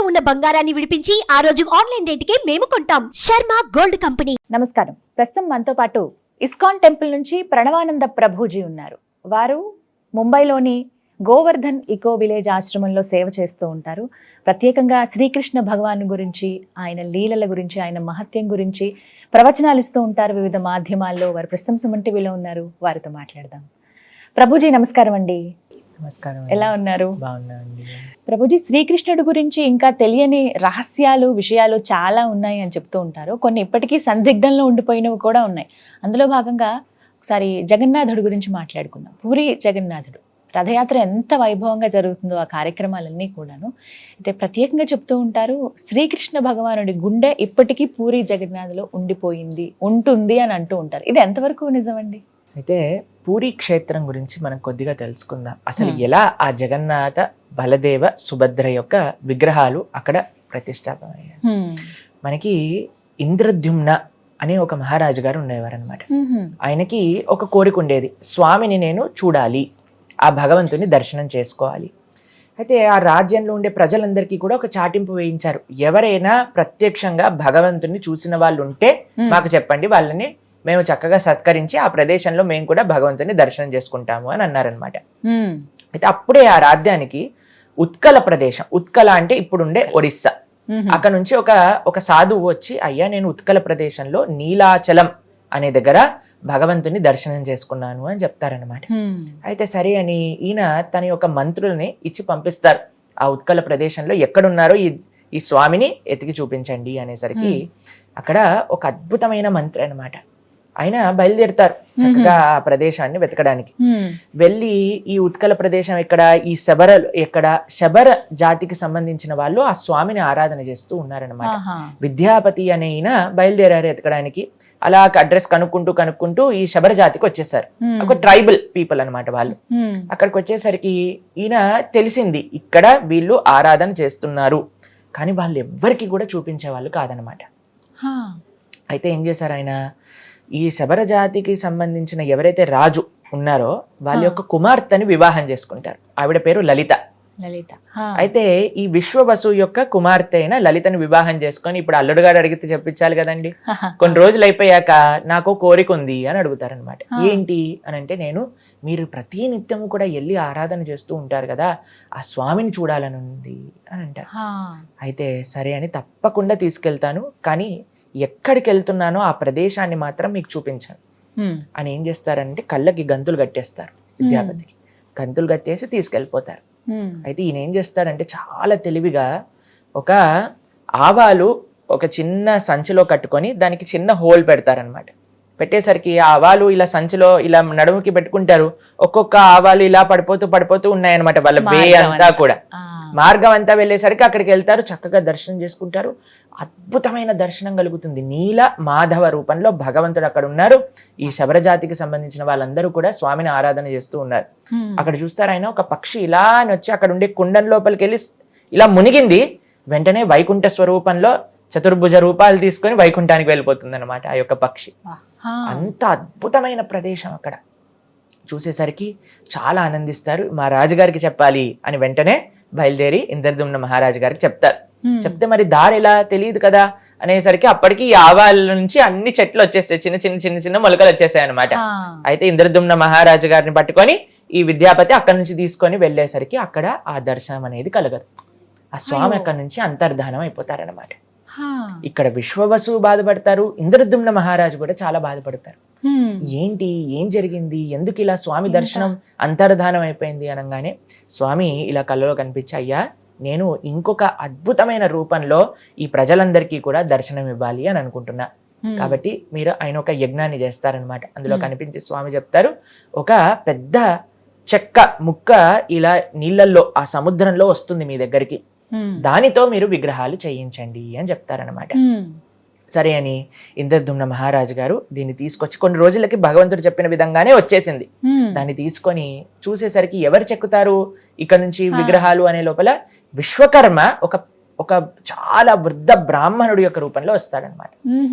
ఉన్న బంగారాన్ని విడిపించి ఆ రోజు ఆన్లైన్ రేటుకే మేము కొంటాం. Sharma gold company. నమస్కారం. ప్రస్తుతం మనతో పాటు ఇస్కాన్ టెంపుల్ నుంచి ప్రణవానంద ప్రభుజీ ఉన్నారు. వారు ముంబైలోని గోవర్ధన్ ఇకో విలేజ్ ఆశ్రమంలో సేవ చేస్తూ ఉంటారు. ప్రత్యేకంగా శ్రీకృష్ణ భగవాన్ గురించి, ఆయన లీలల గురించి, ఆయన మహత్యం గురించి ప్రవచనాలు ఇస్తూ ఉంటారు వివిధ మాధ్యమాల్లో. వారు ప్రస్తుతం సుమన్ టీవీలో ఉన్నారు. వారితో మాట్లాడదాం. ప్రభుజీ నమస్కారం అండి. నమస్కారం. ఎలా ఉన్నారు? బాగున్నానండి. ప్రభుజీ, శ్రీకృష్ణుడి గురించి ఇంకా తెలియని రహస్యాలు, విషయాలు చాలా ఉన్నాయి అని చెప్తూ ఉంటారు. కొన్ని ఇప్పటికీ సందిగ్ధంలో ఉండిపోయినవి కూడా ఉన్నాయి. అందులో భాగంగా ఒకసారి జగన్నాథుడి గురించి మాట్లాడుకుందాం. పూరి జగన్నాథుడు రథయాత్ర ఎంత వైభవంగా జరుగుతుందో ఆ కార్యక్రమాలన్నీ కూడాను. అయితే ప్రత్యేకంగా చెప్తూ ఉంటారు, శ్రీకృష్ణ భగవానుడి గుండె ఇప్పటికీ పూరి జగన్నాథ్లో ఉండిపోయింది, ఉంటుంది అని అంటూ ఉంటారు. ఇది ఎంతవరకు నిజమండి? అయితే పూరి క్షేత్రం గురించి మనం కొద్దిగా తెలుసుకుందాం. అసలు ఎలా ఆ జగన్నాథ, బలదేవ, సుభద్ర యొక్క విగ్రహాలు అక్కడ ప్రతిష్టాపనయ్యాయి. మనకి ఇంద్రద్యుమ్న అనే ఒక మహారాజు గారు ఉండేవారు అనమాట. ఆయనకి ఒక కోరిక ఉండేది, స్వామిని నేను చూడాలి, ఆ భగవంతుని దర్శనం చేసుకోవాలి. అయితే ఆ రాజ్యంలో ఉండే ప్రజలందరికీ కూడా ఒక చాటింపు వేయించారు, ఎవరైనా ప్రత్యక్షంగా భగవంతుని చూసిన వాళ్ళు ఉంటే మాకు చెప్పండి, వాళ్ళని మేము చక్కగా సత్కరించి ఆ ప్రదేశంలో మేము కూడా భగవంతుని దర్శనం చేసుకుంటాము అని అన్నారనమాట. అయితే అప్పుడే ఆ రాజ్యానికి ఉత్కల ప్రదేశం, ఉత్కల అంటే ఇప్పుడుండే ఒరిస్సా, అక్కడ నుంచి ఒక సాధువు వచ్చి, అయ్యా నేను ఉత్కల ప్రదేశంలో నీలాచలం అనే దగ్గర భగవంతుని దర్శనం చేసుకున్నాను అని చెప్తారనమాట. అయితే సరే అని ఈయన తన యొక్క మంత్రుల్ని ఇచ్చి పంపిస్తారు, ఆ ఉత్కల ప్రదేశంలో ఎక్కడున్నారో ఈ స్వామిని ఎతికి చూపించండి అనేసరికి అక్కడ ఒక అద్భుతమైన మంత్రి అనమాట. ఆయన బయలుదేరుతారు చక్కగా ఆ ప్రదేశాన్ని వెతకడానికి. వెళ్ళి ఈ ఉత్కల ప్రదేశం ఎక్కడ, ఈ శబర జాతికి సంబంధించిన వాళ్ళు ఆ స్వామిని ఆరాధన చేస్తూ ఉన్నారనమాట. విద్యాపతి అనే ఈయన బయలుదేరారు ఎతకడానికి. అలా అడ్రస్ కనుక్కుంటూ ఈ శబర జాతికి వచ్చేసారు. ఒక ట్రైబల్ పీపుల్ అనమాట వాళ్ళు. అక్కడికి వచ్చేసరికి ఈయన తెలిసింది, ఇక్కడ వీళ్ళు ఆరాధన చేస్తున్నారు, కానీ వాళ్ళు ఎవ్వరికి కూడా చూపించే వాళ్ళు కాదనమాట. అయితే ఏం చేశారు ఆయన, ఈ శబర జాతికి సంబంధించిన ఎవరైతే రాజు ఉన్నారో వాళ్ళ యొక్క కుమార్తెని వివాహం చేసుకుంటారు. ఆవిడ పేరు లలిత. అయితే ఈ విశ్వవసు యొక్క కుమార్తె అయిన లలితని వివాహం చేసుకొని, ఇప్పుడు అల్లుడు గారు అడిగితే చెప్పించాలి కదండి. కొన్ని రోజులు అయిపోయాక నాకు కోరిక ఉంది అని అడుగుతారనమాట. ఏంటి అని అంటే, మీరు ప్రతి నిత్యము కూడా వెళ్ళి ఆరాధన చేస్తూ ఉంటారు కదా, ఆ స్వామిని చూడాలని ఉంది అని అంటారు. అయితే సరే అని తప్పకుండా తీసుకెళ్తాను, కానీ ఎక్కడికి వెళ్తున్నానో ఆ ప్రదేశాన్ని మాత్రం మీకు చూపించాను అని ఏం చేస్తారంటే, కళ్ళకి గంతులు కట్టేస్తారు. విద్యాపతికి గంతులు కట్టేసి తీసుకెళ్ళిపోతారు. అయితే ఈయన ఏం చేస్తాడంటే, చాలా తెలివిగా ఒక ఆవాలు ఒక చిన్న సంచిలో కట్టుకొని దానికి చిన్న హోల్ పెడతారనమాట. పెట్టేసరికి ఆ ఆవాలు ఇలా సంచిలో ఇలా నడుముకి పెట్టుకుంటారు. ఒక్కొక్క ఆవాలు ఇలా పడిపోతూ ఉన్నాయన్నమాట. వాళ్ళ వే అంతా కూడా, మార్గం అంతా వెళ్ళేసరికి అక్కడికి వెళ్తారు, చక్కగా దర్శనం చేసుకుంటారు. అద్భుతమైన దర్శనం కలుగుతుంది. నీల మాధవ రూపంలో భగవంతుడు అక్కడ ఉన్నారు. ఈ శబర జాతికి సంబంధించిన వాళ్ళందరూ కూడా స్వామిని ఆరాధన చేస్తూ ఉన్నారు. అక్కడ చూస్తారు, ఆయన ఒక పక్షి ఇలా అని వచ్చి అక్కడ ఉండే కుండం లోపలికి వెళ్ళి ఇలా మునిగింది. వెంటనే వైకుంఠ స్వరూపంలో చతుర్భుజ రూపాలు తీసుకొని వైకుంఠానికి వెళ్ళిపోతుంది అనమాట ఆ యొక్క పక్షి. అంత అద్భుతమైన ప్రదేశం. అక్కడ చూసేసరికి చాలా ఆనందిస్తారు. మా రాజుగారికి చెప్పాలి అని వెంటనే బయలుదేరి ఇంద్రద్యుమ్న మహారాజు గారికి చెప్తారు. చెప్తే మరి దారి ఎలా తెలియదు కదా అనేసరికి అప్పటికి ఈ ఆవాల నుంచి అన్ని చెట్లు వచ్చేస్తాయి, చిన్న మొలకలు వచ్చేసాయి అనమాట. అయితే ఇంద్రద్యుమ్న మహారాజు గారిని పట్టుకొని ఈ విద్యాపతి అక్కడి నుంచి తీసుకొని వెళ్ళేసరికి అక్కడ ఆ దర్శనం అనేది కలగదు. ఆ స్వామి అక్కడి నుంచి అంతర్ధానం అయిపోతారనమాట. ఇక్కడ విశ్వవసు బాధపడతారు, ఇంద్రద్యుమ్న మహారాజు కూడా చాలా బాధపడతారు. ఏం జరిగింది, ఎందుకు ఇలా స్వామి దర్శనం అంతర్ధానం అయిపోయింది అనగానే స్వామి ఇలా కళ్ళలో కనిపించి, అయ్యా నేను ఇంకొక అద్భుతమైన రూపంలో ఈ ప్రజలందరికీ కూడా దర్శనం ఇవ్వాలి అని అనుకుంటున్నా, కాబట్టి మీరు ఆయన ఒక యజ్ఞాన్ని చేస్తారనమాట. అందులో కనిపించి స్వామి చెప్తారు, ఒక పెద్ద చెక్క ముక్క ఇలా నీళ్ళల్లో ఆ సముద్రంలో వస్తుంది మీ దగ్గరికి, దానితో మీరు విగ్రహాలు చేయించండి అని చెప్తారనమాట. సరే అని ఇంద్రద్యుమ్న మహారాజు గారు దీన్ని తీసుకొచ్చి, కొన్ని రోజులకి భగవంతుడు చెప్పిన విధంగానే వచ్చేసింది. దాన్ని తీసుకొని చూసేసరికి ఎవరు చెక్కుతారు ఇక్కడ నుంచి విగ్రహాలు అనే లోపల విశ్వకర్మ ఒక చాలా వృద్ధ బ్రాహ్మణుడి యొక్క రూపంలో వస్తాడనమాట.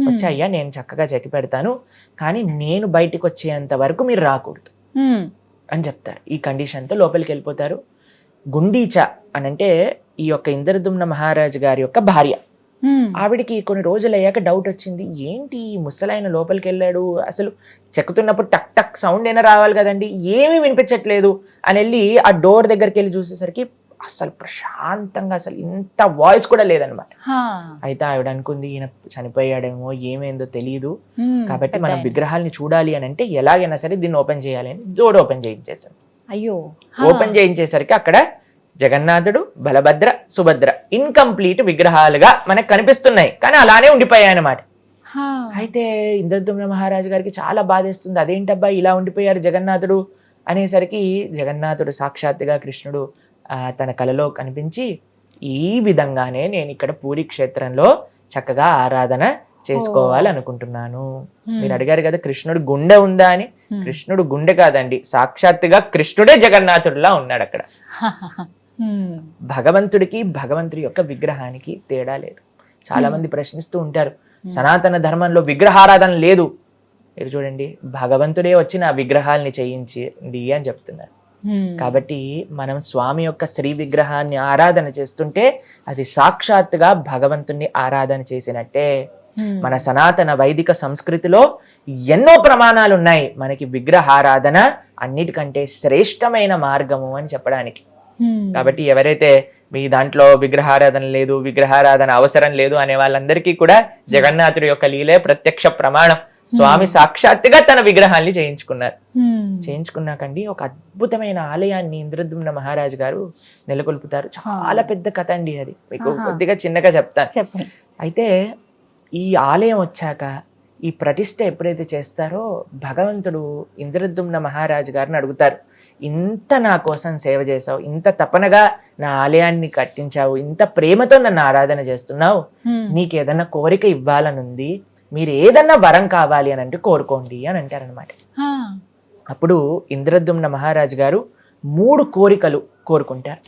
వచ్చి, అయ్యా నేను చక్కగా చెక్కి పెడతాను, కానీ నేను బయటికి వచ్చేంత వరకు మీరు రాకూడదు అని చెప్తారు. ఈ కండిషన్తో లోపలికి వెళ్ళిపోతారు. గుండీచ అనంటే ఈ యొక్క ఇంద్రదుమ్న మహారాజు గారి యొక్క భార్య. ఆవిడికి కొన్ని రోజులు అయ్యాక డౌట్ వచ్చింది, ఏంటి ఈ ముసలాయన లోపలికి వెళ్ళాడు, అసలు చెక్కుతున్నప్పుడు టక్ టక్ సౌండ్ అయినా రావాలి కదండి, ఏమీ వినిపించట్లేదు అని వెళ్ళి ఆ డోర్ దగ్గరికి వెళ్ళి చూసేసరికి అసలు ప్రశాంతంగా అసలు ఇంత వాయిస్ కూడా లేదనమాట. అయితే ఆవిడ అనుకుంది ఈయన చనిపోయాడేమో, ఏమైందో తెలియదు, కాబట్టి మనం విగ్రహాలని చూడాలి అని అంటే ఎలాగైనా సరే దీన్ని ఓపెన్ చేయాలి అని డోర్ ఓపెన్ చేయించేసాను. అయ్యో, ఓపెన్ చేయించేసరికి అక్కడ జగన్నాథుడు, బలభద్ర, సుభద్ర ఇన్కంప్లీట్ విగ్రహాలుగా మనకు కనిపిస్తున్నాయి, కానీ అలానే ఉండిపోయాయి అన్నమాట. అయితే ఇంద్రదుమ్న మహారాజు గారికి చాలా బాధేస్తుంది, అదేంటబ్బా ఇలా ఉండిపోయారు జగన్నాథుడు అనేసరికి జగన్నాథుడు సాక్షాత్తుగా కృష్ణుడు తన కలలో కనిపించి, ఈ విధంగానే నేను ఇక్కడ పూరి క్షేత్రంలో చక్కగా ఆరాధన చేసుకోవాలనుకుంటున్నాను. మీరు అడిగారు కదా కృష్ణుడు గుండె ఉందా అని, కృష్ణుడు గుండె కాదండి, సాక్షాత్తుగా కృష్ణుడే జగన్నాథుడిలా ఉన్నాడు అక్కడ. భగవంతుడికి భగవంతుడి యొక్క విగ్రహానికి తేడా లేదు. చాలా మంది ప్రశ్నిస్తూ ఉంటారు, సనాతన ధర్మంలో విగ్రహారాధన లేదు. మీరు చూడండి, భగవంతుడే వచ్చి నా విగ్రహాల్ని చేయించింది అని చెప్తున్నారు. కాబట్టి మనం స్వామి యొక్క శ్రీ విగ్రహాన్ని ఆరాధన చేస్తుంటే అది సాక్షాత్తుగా భగవంతుణ్ణి ఆరాధన చేసినట్టే. మన సనాతన వైదిక సంస్కృతిలో ఎన్నో ప్రమాణాలు ఉన్నాయి మనకి విగ్రహారాధన అన్నిటికంటే శ్రేష్టమైన మార్గము అని చెప్పడానికి. కాబట్టి ఎవరైతే మీ దాంట్లో విగ్రహారాధన లేదు, విగ్రహారాధన అవసరం లేదు అనే వాళ్ళందరికీ కూడా జగన్నాథుడి యొక్క లీలే ప్రత్యక్ష ప్రమాణం. స్వామి సాక్షాత్తుగా తన విగ్రహాన్ని చేయించుకున్నారు. చేయించుకున్నాకండి ఒక అద్భుతమైన ఆలయాన్ని ఇంద్రదుమ్న మహారాజు గారు నెలకొల్పుతారు. చాలా పెద్ద కథ అండి, అది మీకు కొద్దిగా చిన్నగా చెప్తాను. అయితే ఈ ఆలయం వచ్చాక ఈ ప్రతిష్ఠ ఎప్పుడైతే చేస్తారో భగవంతుడు ఇంద్రదుమ్న మహారాజు గారిని అడుగుతారు, ఇంత నా కోసం సేవ చేసావు, ఇంత తపనగా నా ఆలయాన్ని కట్టించావు, ఇంత ప్రేమతో నన్ను ఆరాధన చేస్తున్నావు, నీకు ఏదన్నా కోరిక ఇవ్వాలనుంది, మీరు ఏదన్నా వరం కావాలి అని అంటే కోరుకోండి అని అంటారనమాట. అప్పుడు ఇంద్రదుమ్న మహారాజు గారు 3 కోరికలు కోరుకుంటారు.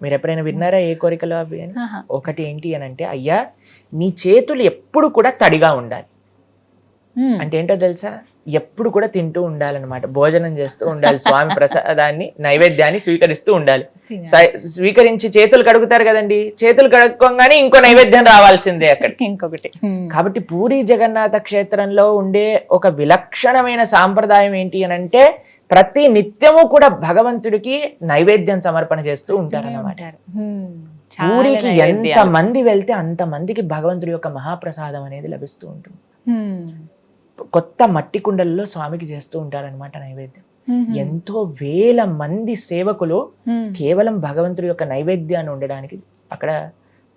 మీరు ఎప్పుడైనా విన్నారా ఏ కోరికలు అవి అని? ఒకటి ఏంటి అని అంటే, అయ్యా నీ చేతులు ఎప్పుడు కూడా తడిగా ఉండాలి. అంటే ఏంటో తెలుసా, ఎప్పుడు కూడా తింటూ ఉండాలన్నమాట, భోజనం చేస్తూ ఉండాలి, స్వామి ప్రసాదాన్ని నైవేద్యాన్ని స్వీకరిస్తూ ఉండాలి. స్వీకరించి చేతులు కడుగుతారు కదండి, చేతులు కడుక్కోగానే ఇంకో నైవేద్యం రావాల్సిందే అక్కడికి ఇంకొకటి. కాబట్టి పూరి జగన్నాథ క్షేత్రంలో ఉండే ఒక విలక్షణమైన సాంప్రదాయం ఏంటి అని అంటే, ప్రతి నిత్యము కూడా భగవంతుడికి నైవేద్యం సమర్పణ చేస్తూ ఉంటారన్నమాట. పూరికి ఎంత మంది వెళ్తే అంత మందికి భగవంతుడి యొక్క మహాప్రసాదం అనేది లభిస్తూ ఉంటుంది. కొత్త మట్టి కుండలలో స్వామికి చేస్తూ ఉంటారనమాట నైవేద్యం. ఎంతో వేల మంది సేవకులు కేవలం భగవంతుడి యొక్క నైవేద్యాన్ని ఉండడానికి అక్కడ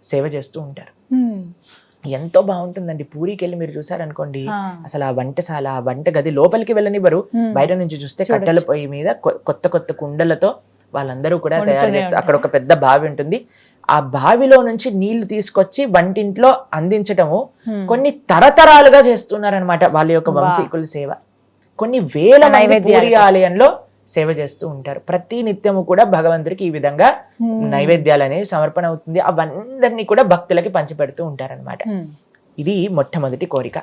సేవ చేస్తూ ఉంటారు. ఎంతో బాగుంటుందండి. పూరికి వెళ్ళి మీరు చూసారనుకోండి, అసలు ఆ వంటశాల, ఆ వంట గది లోపలికి వెళ్ళనివ్వరు, బయట నుంచి చూస్తే కట్టెల పొయ్యి మీద కొత్త కొత్త కుండలతో వాళ్ళందరూ కూడా తయారు చేస్తారు. అక్కడ ఒక పెద్ద బావి ఉంటుంది, ఆ బావిలో నుంచి నీళ్లు తీసుకొచ్చి వంటింట్లో అందించటము కొన్ని తరతరాలుగా చేస్తున్నారనమాట వాళ్ళ యొక్క వంశీకుల సేవ. కొన్ని వేల మంది పూరి ఆలయంలో సేవ చేస్తూ ఉంటారు. ప్రతి నిత్యము కూడా భగవంతుడికి ఈ విధంగా నైవేద్యాలు అనేవి సమర్పణ అవుతుంది. అవందరినీ కూడా భక్తులకి పంచిపెడుతూ ఉంటారనమాట. ఇది మొట్టమొదటి కోరిక.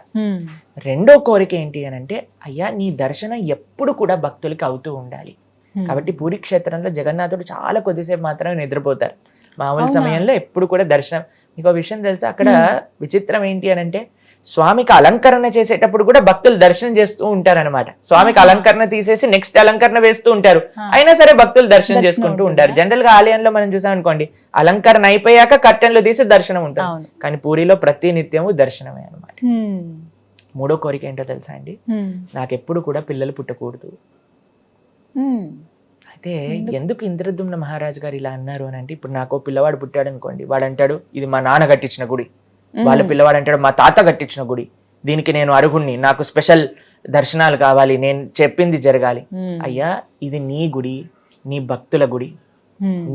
రెండో కోరిక ఏంటి అని అంటే, అయ్యా నీ దర్శనం ఎప్పుడు కూడా భక్తులకి అవుతూ ఉండాలి. కాబట్టి పూరి క్షేత్రంలో జగన్నాథుడు చాలా కొద్దిసేపు మాత్రమే నిద్రపోతారు. మామూలు సమయంలో ఎప్పుడు కూడా దర్శనం. మీకు విషయం తెలుసా, అక్కడ విచిత్రం ఏంటి అని అంటే, స్వామికి అలంకరణ చేసేటప్పుడు కూడా భక్తులు దర్శనం చేస్తూ ఉంటారనమాట. స్వామికి అలంకరణ తీసేసి నెక్స్ట్ అలంకరణ వేస్తూ ఉంటారు, అయినా సరే భక్తులు దర్శనం చేసుకుంటూ ఉంటారు. జనరల్ గా ఆలయంలో మనం చూసాం అనుకోండి, అలంకరణ అయిపోయాక కర్టెన్లు తీసి దర్శనం ఉంటుంది, కానీ పూరిలో ప్రతి నిత్యము దర్శనమే అనమాట. మూడో కోరిక ఏంటో తెలుసా అండి, నాకెప్పుడు కూడా పిల్లలు పుట్టకూడదు. అయితే ఎందుకు ఇంద్రదుమ్న మహారాజు గారు ఇలా అన్నారు అని అంటే, ఇప్పుడు నాకు పిల్లవాడు పుట్టాడు అనుకోండి, వాడు అంటాడు ఇది మా నాన్న కట్టించిన గుడి, వాళ్ళ పిల్లవాడు అంటాడు మా తాత కట్టించిన గుడి, దీనికి నేను అర్హుణ్ణి, నాకు స్పెషల్ దర్శనాలు కావాలి, నేను చెప్పింది జరగాలి. అయ్యా ఇది నీ గుడి, నీ భక్తుల గుడి,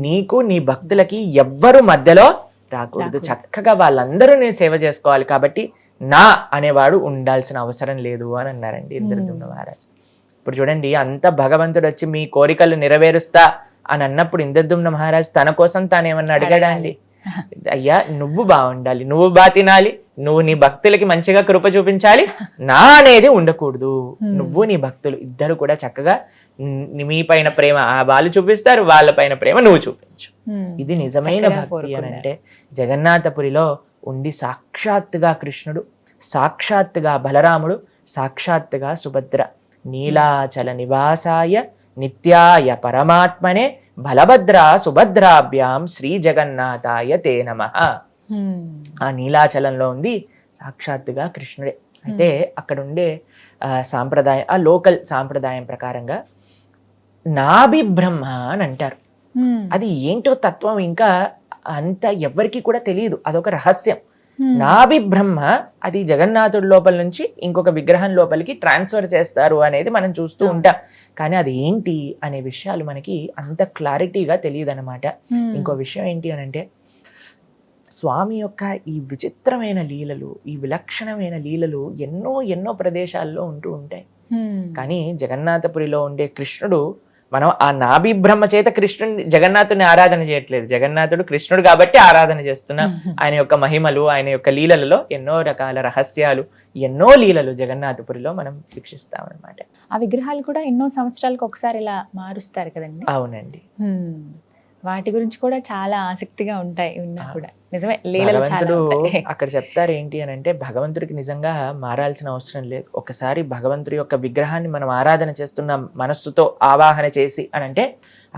నీకు నీ భక్తులకి ఎవ్వరు మధ్యలో రాకూడదు, చక్కగా వాళ్ళందరూ నేను సేవ చేసుకోవాలి, కాబట్టి నా అనేవాడు ఉండాల్సిన అవసరం లేదు అని అన్నారండి ఇంద్రదుమ్న మహారాజు. ఇప్పుడు చూడండి, అంత భగవంతుడు వచ్చి మీ కోరికలు నెరవేరుస్తా అని అన్నప్పుడు ఇంద్రదుమ్న మహారాజు తన కోసం తానేమన్నా అడిగాడా అండి? అయ్యా నువ్వు బాగుండాలి, నువ్వు బాగా తినాలి, నువ్వు నీ భక్తులకి మంచిగా కృప చూపించాలి, నా అనేది ఉండకూడదు, నువ్వు నీ భక్తులు ఇద్దరు కూడా చక్కగా మీ పైన ప్రేమ వాళ్ళు చూపిస్తారు, వాళ్ళ పైన ప్రేమ నువ్వు చూపించు. ఇది నిజమైన చక్కగా భక్తి కోరుకున్నారు. అని అంటే జగన్నాథపురిలో ఉంది సాక్షాత్తుగా కృష్ణుడు, సాక్షాత్తుగా బలరాముడు, సాక్షాత్తుగా సుభద్ర. నీలాచల నివాసాయ నిత్యాయ పరమాత్మనే బలభద్ర సుభద్రాభ్యాం శ్రీ జగన్నాథాయ తే నమః. ఆ నీలాచలంలో ఉంది సాక్షాత్తుగా కృష్ణుడే. అయితే అక్కడ ఉండే సాంప్రదాయం, ఆ లోకల్ సాంప్రదాయం ప్రకారంగా నాభి బ్రహ్మ అని అంటారు. అది ఏంటో తత్వం ఇంకా అంత ఎవ్వరికి కూడా తెలియదు, అదొక రహస్యం. నాభి బ్రహ్మ అది జగన్నాథుడి లోపల నుంచి ఇంకొక విగ్రహం లోపలికి ట్రాన్స్ఫర్ చేస్తారు అనేది మనం చూస్తూ ఉంటాం. కానీ అది ఏంటి అనే విషయాలు మనకి అంత క్లారిటీగా తెలియదు అనమాట. ఇంకో విషయం ఏంటి అని అంటే స్వామి యొక్క ఈ విచిత్రమైన లీలలు, ఈ విలక్షణమైన లీలలు ఎన్నో ఎన్నో ప్రదేశాల్లో ఉంటూ ఉంటాయి. కానీ జగన్నాథపురిలో ఉండే కృష్ణుడు, మనం ఆ నాభి బ్రహ్మ చేత కృష్ణుని జగన్నాథుని ఆరాధన చేయట్లేదు, జగన్నాథుడు కృష్ణుడు కాబట్టి ఆరాధన చేస్తున్నాం. ఆయన యొక్క మహిమలు, ఆయన యొక్క లీలలలో ఎన్నో రకాల రహస్యాలు, ఎన్నో లీలలు జగన్నాథపురిలో మనం వీక్షిస్తాం అన్నమాట. ఆ విగ్రహాలు కూడా ఎన్నో సంవత్సరాలకు ఒకసారి ఇలా మారుస్తారు కదండి. అవునండి. వాటి గురించి కూడా చాలా ఆసక్తిగా ఉంటాయి విన్నా కూడా. నిజమే, లీలలు చాలా భగవంతుడు ఉంటాయి. అక్కడ చెప్తారు ఏంటి అని అంటే భగవంతుడికి నిజంగా మారాల్సిన అవసరం లేదు. ఒకసారి భగవంతుడి యొక్క విగ్రహాన్ని మనం ఆరాధన చేస్తున్నాం మనస్సుతో ఆవాహన చేసి అని అంటే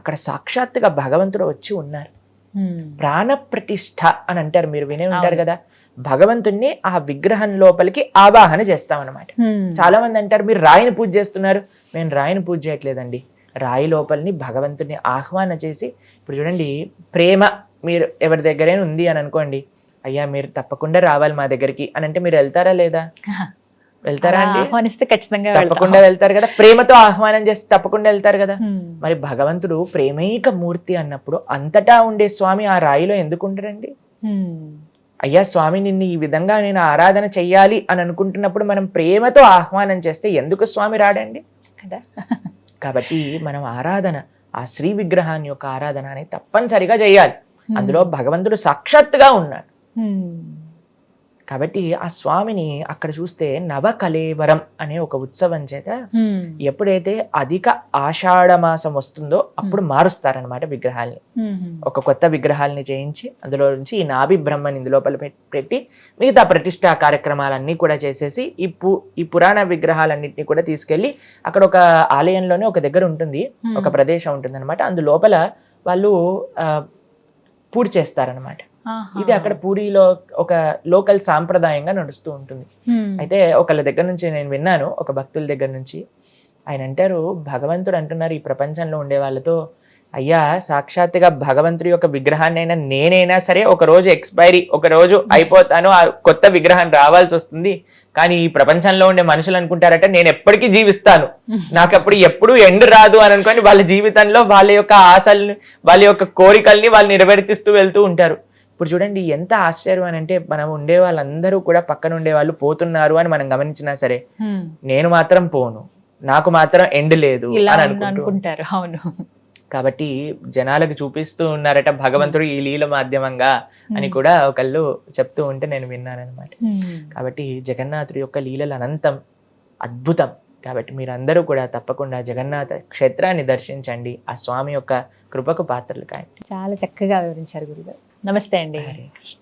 అక్కడ సాక్షాత్తుగా భగవంతుడు వచ్చి ఉన్నారు. ప్రాణ ప్రతిష్ఠ అని అంటారు, మీరు వినే ఉంటారు కదా. భగవంతుణ్ణి ఆ విగ్రహం లోపలికి ఆవాహన చేస్తాం అన్నమాట. చాలా మంది అంటారు మీరు రాయిని పూజ చేస్తున్నారు. నేను రాయిని పూజ చేయట్లేదండి, రాయి లోపలిని భగవంతుని ఆహ్వాన చేసి, ఇప్పుడు చూడండి ప్రేమ మీరు ఎవరి దగ్గరైనా ఉంది అని అనుకోండి, అయ్యా మీరు తప్పకుండా రావాలి మా దగ్గరికి అని అంటే మీరు వెళ్తారా లేదా? వెళ్తారా అండి? ఆహ్వానిస్తే ఖచ్చితంగా తప్పకుండా వెళ్తారు కదా. ప్రేమతో ఆహ్వానం చేస్తే తప్పకుండా వెళ్తారు కదా. మరి భగవంతుడు ప్రేమైక మూర్తి అన్నప్పుడు అంతటా ఉండే స్వామి ఆ రాయిలో ఎందుకు ఉండరండి? అయ్యా స్వామి నిన్ను ఈ విధంగా నేను ఆరాధన చెయ్యాలి అని అనుకుంటున్నప్పుడు మనం ప్రేమతో ఆహ్వానం చేస్తే ఎందుకు స్వామి రాడండి కదా. కాబట్టి మనం ఆరాధన, ఆ శ్రీ విగ్రహాన్ని యొక్క ఆరాధన అనేది తప్పనిసరిగా చేయాలి. అందులో భగవంతుడు సాక్షాత్తుగా ఉన్నాడు. కాబట్టి ఆ స్వామిని అక్కడ చూస్తే నవకలేవరం అనే ఒక ఉత్సవం చేత ఎప్పుడైతే అధిక ఆషాఢ మాసం వస్తుందో అప్పుడు మారుస్తారనమాట విగ్రహాల్ని. ఒక కొత్త విగ్రహాలని చేయించి అందులో నుంచి ఈ నాభి బ్రహ్మని ఇందులోపల పెట్టి మిగతా ప్రతిష్టా కార్యక్రమాలన్నీ కూడా చేసేసి ఈ పురాణ విగ్రహాలన్నింటినీ కూడా తీసుకెళ్లి అక్కడ ఒక ఆలయంలోనే ఒక దగ్గర ఉంటుంది, ఒక ప్రదేశం ఉంటుంది అనమాట. అందులోపల వాళ్ళు పూజ చేస్తారనమాట. ఇది అక్కడ పూరిలో ఒక లోకల్ సాంప్రదాయంగా నడుస్తూ ఉంటుంది. అయితే ఒకళ్ళ దగ్గర నుంచి నేను విన్నాను, ఒక భక్తుల దగ్గర నుంచి. ఆయన అంటారు, భగవంతుడు అంటున్నారు ఈ ప్రపంచంలో ఉండే వాళ్ళతో, అయ్యా సాక్షాత్తుగా భగవంతుడి యొక్క విగ్రహాన్ని అయినా నేనైనా సరే ఒక రోజు ఎక్స్పైరీ, ఒక రోజు అయిపోతాను, ఆ కొత్త విగ్రహం రావాల్సి వస్తుంది. కానీ ఈ ప్రపంచంలో ఉండే మనుషులు అనుకుంటారట నేను ఎప్పటికీ జీవిస్తాను, నాకు అప్పుడు ఎప్పుడు ఎండ్ రాదు అని అనుకోని వాళ్ళ జీవితంలో వాళ్ళ యొక్క ఆశల్ని, వాళ్ళ యొక్క కోరికల్ని వాళ్ళు నెరవేర్తిస్తూ వెళ్తూ ఉంటారు. ఇప్పుడు చూడండి ఎంత ఆశ్చర్యం అని అంటే మనం ఉండే వాళ్ళందరూ కూడా పక్కన ఉండే వాళ్ళు పోతున్నారు అని మనం గమనించినా సరే నేను మాత్రం పోను, నాకు మాత్రం ఎండ్ లేదు అని అనుకుంటారు. అవును. కాబట్టి జనాలకు చూపిస్తూ ఉన్నారట భగవంతుడు ఈ లీల మాధ్యమంగా అని కూడా ఒకళ్ళు చెప్తూ ఉంటే నేను విన్నాను అనమాట. కాబట్టి జగన్నాథుడి యొక్క లీలలు అనంతం, అద్భుతం. కాబట్టి మీరందరూ కూడా తప్పకుండా జగన్నాథ క్షేత్రాన్ని దర్శించండి, ఆ స్వామి యొక్క కృపకు పాత్రలు కాయండి. చాలా చక్కగా వివరించారు గురుగారు. నమస్తే అండి. హరే కృష్ణ.